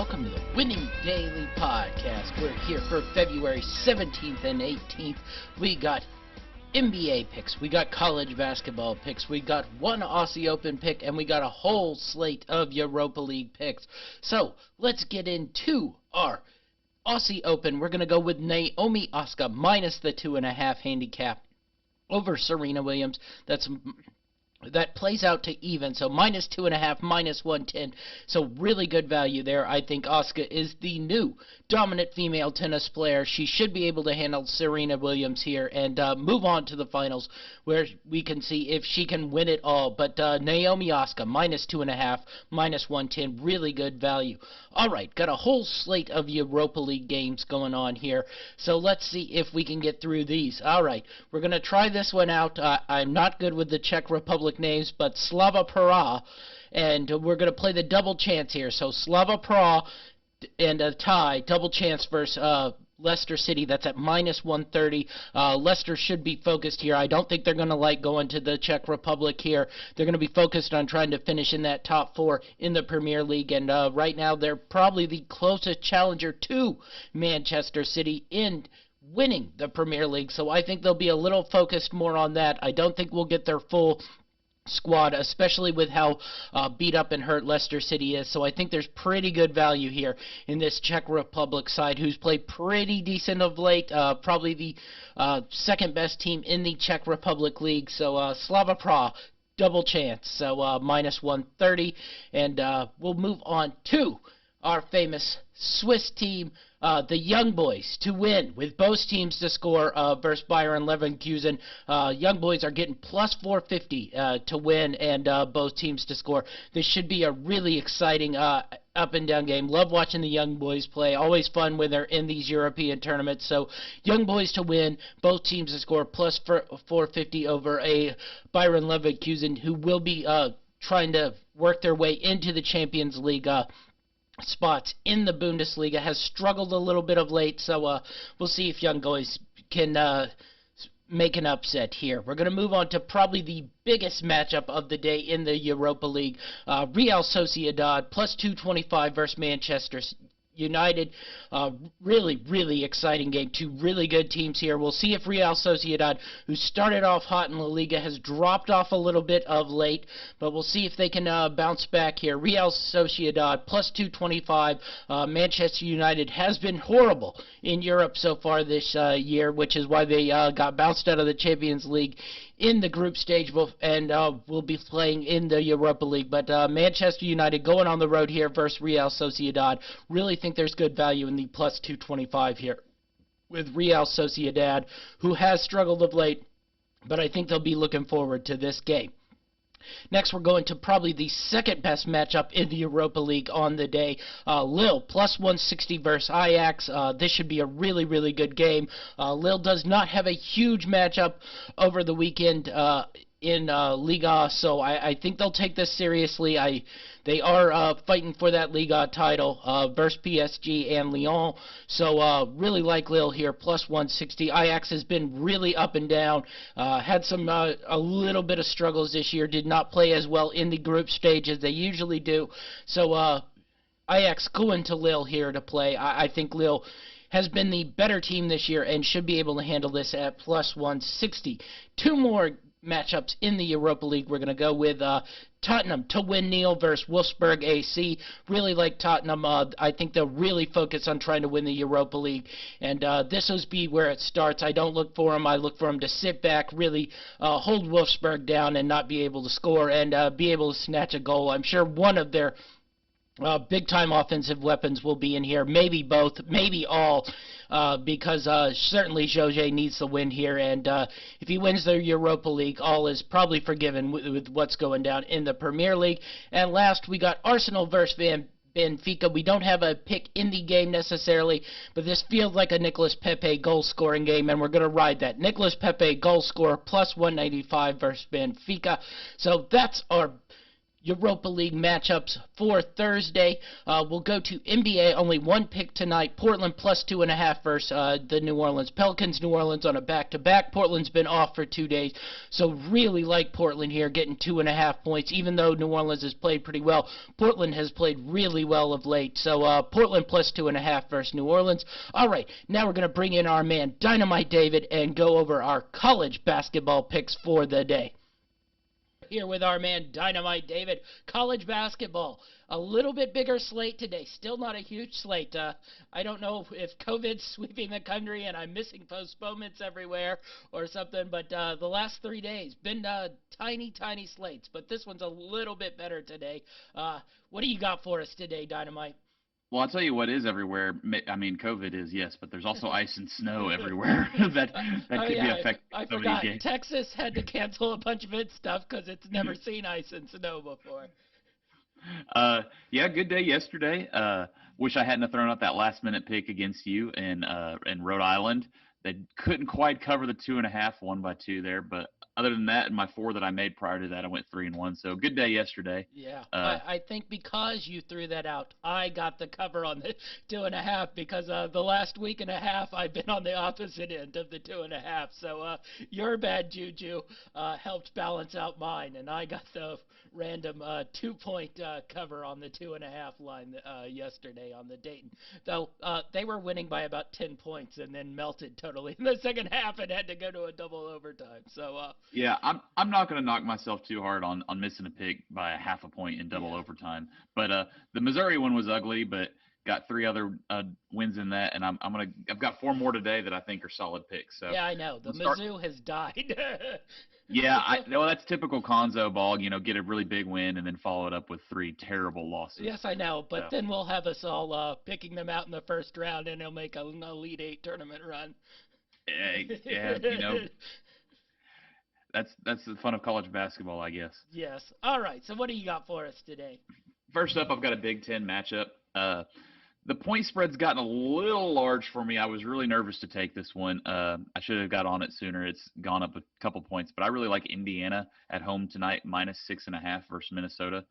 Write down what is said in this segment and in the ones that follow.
welcome to the Winning Daily Podcast. We're here for February 17th and 18th. We got NBA picks, we got college basketball picks, we got one Aussie Open pick, and we got a whole slate of Europa League picks. So, let's get into our Aussie Open. We're going to go with Naomi Osaka minus the 2.5 handicap over Serena Williams. That plays out to even, so minus 2.5, minus 110, so really good value there. I think Osaka is the new dominant female tennis player. She should be able to handle Serena Williams here and move on to the finals, where we can see if she can win it all. But Naomi Osaka, minus 2.5, minus 110, really good value. Alright, got a whole slate of Europa League games going on here, so let's see if we can get through these. Alright, we're going to try this one out. I'm not good with the Czech Republic names, but Slava Praha, and we're going to play the double chance here. So Slava Praha and a tie, double chance versus Leicester City. That's at minus 130. Leicester should be focused here. I don't think they're going to like going to the Czech Republic here. They're going to be focused on trying to finish in that top four in the Premier League, and right now they're probably the closest challenger to Manchester City in winning the Premier League, so I think they'll be a little focused more on that. I don't think we'll get their full squad, especially with how beat up and hurt Leicester City is. So I think there's pretty good value here in this Czech Republic side, who's played pretty decent of late, probably the second best team in the Czech Republic League. So Slava Praha, double chance, so minus 130, and we'll move on to our famous Swiss team, the Young Boys, to win, with both teams to score versus Bayern Leverkusen. Young Boys are getting plus 450 to win, and both teams to score. This should be a really exciting up-and-down game. Love watching the Young Boys play. Always fun when they're in these European tournaments. So, Young Boys to win, both teams to score plus 450 over a Bayern Leverkusen, who will be trying to work their way into the Champions League spots in the Bundesliga. Has struggled a little bit of late, so we'll see if Young Boys can make an upset here. We're going to move on to probably the biggest matchup of the day in the Europa League. Real Sociedad plus 225 versus Manchester United. Really exciting game. Two really good teams here. We'll see if Real Sociedad, who started off hot in La Liga, has dropped off a little bit of late, but we'll see if they can bounce back here. Real Sociedad plus 225. Manchester United has been horrible in Europe so far this year, which is why they got bounced out of the Champions League in the group stage, and will be playing in the Europa League. But Manchester United going on the road here versus Real Sociedad. Really think there's good value in the plus 225 here with Real Sociedad, who has struggled of late, but I think they'll be looking forward to this game. Next, we're going to probably the second best matchup in the Europa League on the day. Lille, plus 160 versus Ajax. This should be a really good game. Lille does not have a huge matchup over the weekend in Liga, so I think they'll take this seriously. They are fighting for that Liga title versus PSG and Lyon, so really like Lille here, plus 160. Ajax has been really up and down, had some a little bit of struggles this year, did not play as well in the group stage as they usually do, so Ajax going to Lille here to play. I think Lille has been the better team this year and should be able to handle this at plus 160. Two more matchups in the Europa League. We're going to go with Tottenham to win Lille versus Wolfsburg AC. Really like Tottenham. I think they'll really focus on trying to win the Europa League, and this will be where it starts. I don't look for them. I look for them to sit back, really hold Wolfsburg down and not be able to score, and be able to snatch a goal. I'm sure one of their big-time offensive weapons will be in here, maybe both, maybe all, because certainly Jose needs the win here, and if he wins the Europa League, all is probably forgiven with what's going down in the Premier League. And last, we got Arsenal versus Benfica. We don't have a pick in the game necessarily, but this feels like a Nicolas Pepe goal-scoring game, and we're going to ride that. Nicolas Pepe goal scorer plus 195 versus Benfica. So that's our Europa League matchups for Thursday. We'll go to NBA. Only one pick tonight. Portland plus 2.5 versus the New Orleans Pelicans. New Orleans on a back-to-back. Portland's been off for 2 days, so really like Portland here, getting 2.5 points. Even though New Orleans has played pretty well, Portland has played really well of late. So Portland plus 2.5 versus New Orleans. All right, now we're going to bring in our man Dynamite David and go over our college basketball picks for the day. Here with our man Dynamite David. College basketball, a little bit bigger slate today. Still not a huge slate. I don't know if COVID's sweeping the country and I'm missing postponements everywhere or something, but the last 3 days been tiny slates, but this one's a little bit better today. What do you got for us today, Dynamite? Well, I'll tell you what is everywhere. I mean, COVID is, yes, but there's also ice and snow everywhere that could be affecting I some of forgot. these games. Texas had to cancel a bunch of its stuff because it's never seen ice and snow before. Yeah, good day yesterday. Wish I hadn't have thrown out that last minute pick against you in Rhode Island. They couldn't quite cover the 2.5, 1 by 2 there, but other than that, in my 4 that I made prior to that, I went 3-1. So good day yesterday. Yeah, I think because you threw that out, I got the cover on the 2.5 because the last week and a half I've been on the opposite end of the 2.5. So your bad juju helped balance out mine, and I got the random 2-point cover on the 2.5 line yesterday on the Dayton. Though they were winning by about 10 points and then melted totally in the second half and had to go to a double overtime. So yeah, I'm not going to knock myself too hard on missing a pick by a half a point in double overtime. But the Missouri one was ugly, but got 3 other wins in that, and I've got 4 more today that I think are solid picks. So yeah, I know the Mizzou has died. Yeah, well, that's typical Conzo ball. Get a really big win and then follow it up with 3 terrible losses. Yes, I know, but then we'll have us all picking them out in the first round, and they'll make an Elite 8 tournament run. Yeah, that's the fun of college basketball, I guess. Yes. All right. So what do you got for us today? First up, I've got a Big Ten matchup. The point spread's gotten a little large for me. I was really nervous to take this one. I should have got on it sooner. It's gone up a couple points, but I really like Indiana at home tonight, -6.5 versus Minnesota.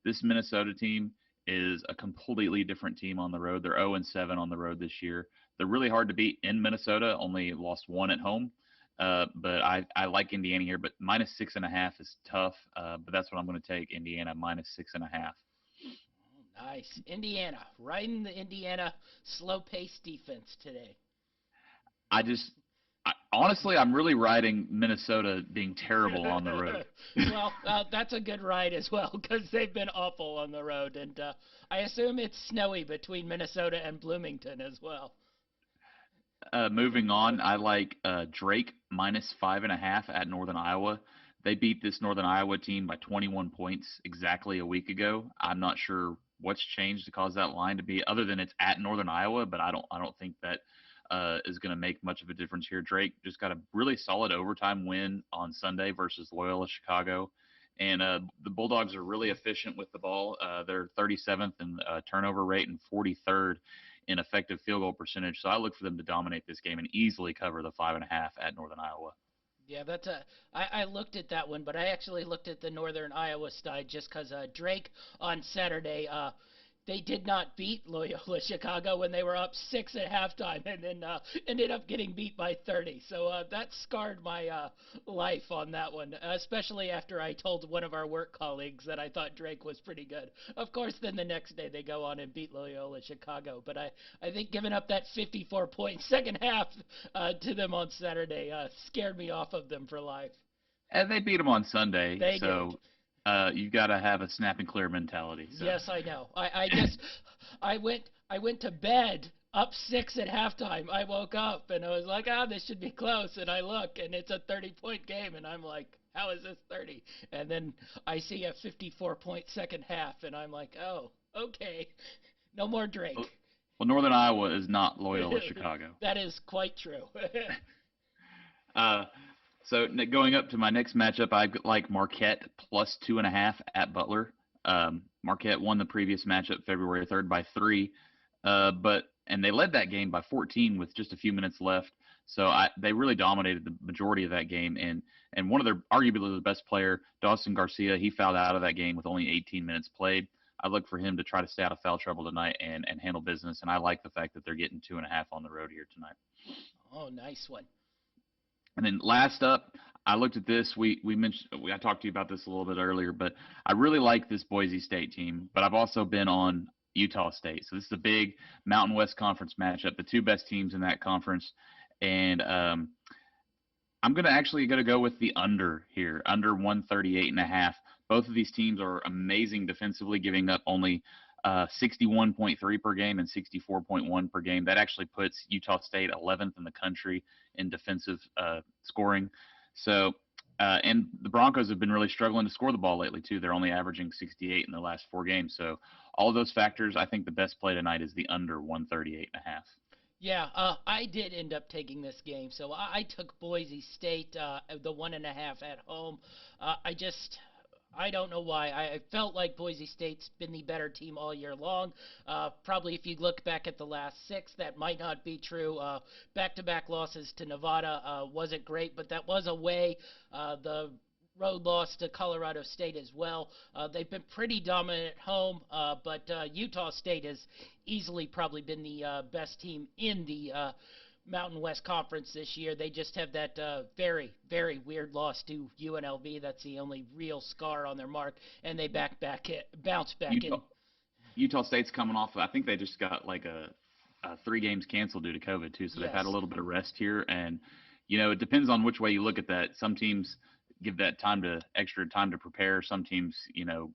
This Minnesota team is a completely different team on the road. They're 0-7 on the road this year. They're really hard to beat in Minnesota, only lost 1 at home. But I like Indiana here, but -6.5 is tough. But that's what I'm going to take, Indiana, -6.5. Nice. Indiana, riding the Indiana slow-paced defense today. Honestly, I'm really riding Minnesota being terrible on the road. Well, that's a good ride as well because they've been awful on the road. And I assume it's snowy between Minnesota and Bloomington as well. Moving on, I like Drake -5.5 at Northern Iowa. They beat this Northern Iowa team by 21 points exactly a week ago. I'm not sure what's changed to cause that line to be, other than it's at Northern Iowa, but I don't think that is going to make much of a difference here. Drake just got a really solid overtime win on Sunday versus Loyola Chicago, and the Bulldogs are really efficient with the ball. They're 37th in turnover rate and 43rd in effective field goal percentage. So I look for them to dominate this game and easily cover the 5.5 at Northern Iowa. Yeah, I looked at that one, but I actually looked at the Northern Iowa side just because Drake on Saturday, they did not beat Loyola Chicago when they were up 6 at halftime and then ended up getting beat by 30. So that scarred my life on that one, especially after I told one of our work colleagues that I thought Drake was pretty good. Of course, then the next day they go on and beat Loyola Chicago. But I think giving up that 54-point second half to them on Saturday scared me off of them for life. And they beat them on Sunday. They did. You got to have a snap and clear mentality. So. Yes, I know. I went to bed up 6 at halftime. I woke up and I was like, this should be close. And I look and it's a 30-point game. And I'm like, how is this 30? And then I see a 54-point second half. And I'm like, oh, okay. No more Drake. Well, Northern Iowa is not Loyola Chicago. That is quite true. So going up to my next matchup, I like Marquette +2.5 at Butler. Marquette won the previous matchup February 3rd by 3, and they led that game by 14 with just a few minutes left. So they really dominated the majority of that game. And one of their arguably the best player, Dawson Garcia, he fouled out of that game with only 18 minutes played. I look for him to try to stay out of foul trouble tonight and handle business. And I like the fact that they're getting 2.5 on the road here tonight. Oh, nice one. And then last up, I looked at this. We mentioned I talked to you about this a little bit earlier, but I really like this Boise State team. But I've also been on Utah State, so this is a big Mountain West Conference matchup. The two best teams in that conference, and I'm gonna go with the under here, under 138.5. Both of these teams are amazing defensively, giving up only 61.3 per game and 64.1 per game. That actually puts Utah State 11th in the country in defensive scoring. So, and the Broncos have been really struggling to score the ball lately too. They're only averaging 68 in their last 4 games. So, all of those factors, I think the best play tonight is the under 138.5. Yeah, I did end up taking this game, so I took Boise State, the 1.5 at home. I don't know why. I felt like Boise State's been the better team all year long. Probably if you look back at the last 6, that might not be true. Back-to-back losses to Nevada wasn't great, but that was away. The road loss to Colorado State as well. They've been pretty dominant at home, but Utah State has easily probably been the best team in the Mountain West Conference this year. They just have that very, very weird loss to UNLV. That's the only real scar on their mark, and they bounce back in. Utah State's coming off. I think they just got like a 3 games canceled due to COVID too, so they've had a little bit of rest here. And it depends on which way you look at that. Some teams give that extra time to prepare. Some teams, it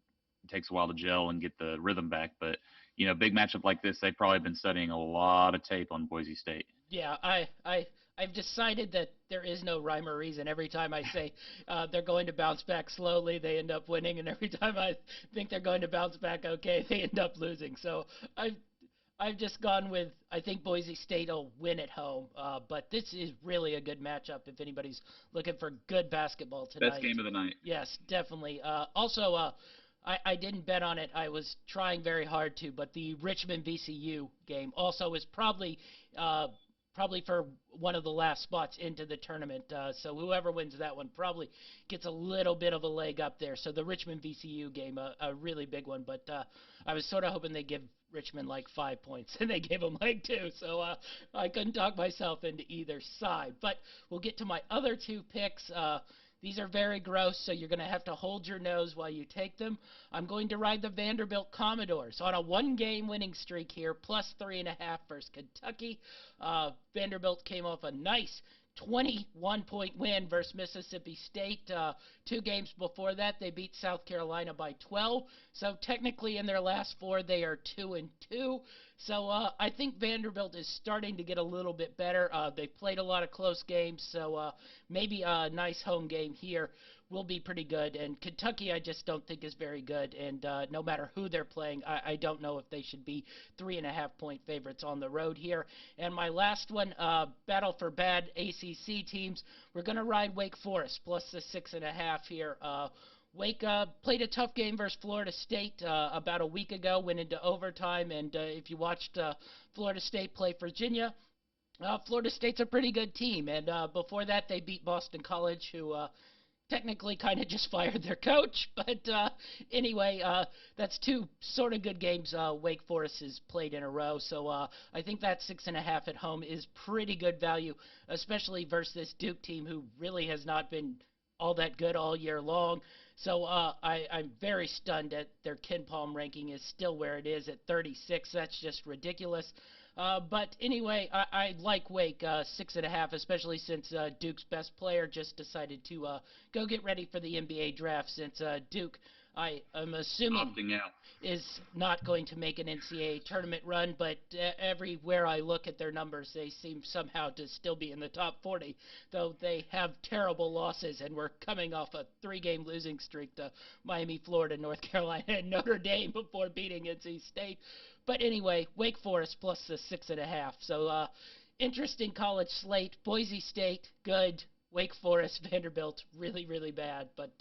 takes a while to gel and get the rhythm back. But big matchup like this, they've probably been studying a lot of tape on Boise State. Yeah, I've decided that there is no rhyme or reason. Every time I say they're going to bounce back slowly, they end up winning, and every time I think they're going to bounce back okay, they end up losing. So I've just gone with I think Boise State will win at home, but this is really a good matchup if anybody's looking for good basketball tonight. Best game of the night. Yes, definitely. Also, I didn't bet on it. I was trying very hard to, but the Richmond VCU game also is probably for one of the last spots into the tournament. So whoever wins that one probably gets a little bit of a leg up there. So the Richmond VCU game, a really big one. But I was sort of hoping they'd give Richmond like 5 points, and they gave them like 2. So I couldn't talk myself into either side. But we'll get to my other 2 picks. These are very gross, so you're going to have to hold your nose while you take them. I'm going to ride the Vanderbilt Commodores on a 1-game winning streak here, plus 3.5 versus Kentucky. Vanderbilt came off a nice 21-point win versus Mississippi State. 2 games before that, they beat South Carolina by 12. So technically, in their last 4, they are 2-2. So I think Vanderbilt is starting to get a little bit better. They've played a lot of close games, so maybe a nice home game here will be pretty good. And Kentucky, I just don't think is very good. And no matter who they're playing, I don't know if they should be 3.5-point favorites on the road here. And my last one, battle for bad ACC teams. We're going to ride Wake Forest plus the 6.5 here. Wake played a tough game versus Florida State about a week ago, went into overtime, and if you watched Florida State play Virginia, Florida State's a pretty good team. And before that, they beat Boston College, who technically kind of just fired their coach. But anyway, that's 2 sort of good games Wake Forest has played in a row. So I think that 6.5 at home is pretty good value, especially versus this Duke team who really has not been all that good all year long. So I'm very stunned that their KenPom ranking is still where it is at 36. That's just ridiculous. But anyway, I like Wake 6.5, especially since Duke's best player just decided to go get ready for the NBA draft. Since Duke, I am assuming, is not going to make an NCAA tournament run, but everywhere I look at their numbers, they seem somehow to still be in the top 40, though they have terrible losses, and we're coming off a 3-game losing streak to Miami, Florida, North Carolina, and Notre Dame before beating NC State. But anyway, Wake Forest plus the 6.5. So interesting college slate. Boise State, good. Wake Forest, Vanderbilt, really, really bad. But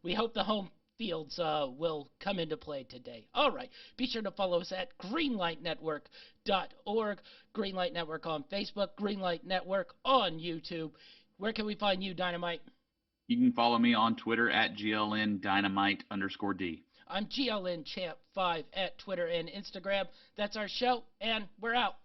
we hope the home fields will come into play today. All right. Be sure to follow us at greenlightnetwork.org, Greenlight Network on Facebook, Greenlight Network on YouTube. Where can we find you, Dynamite? You can follow me on Twitter at GLNDynamite_D. I'm GLNChamp5 at Twitter and Instagram. That's our show, and we're out.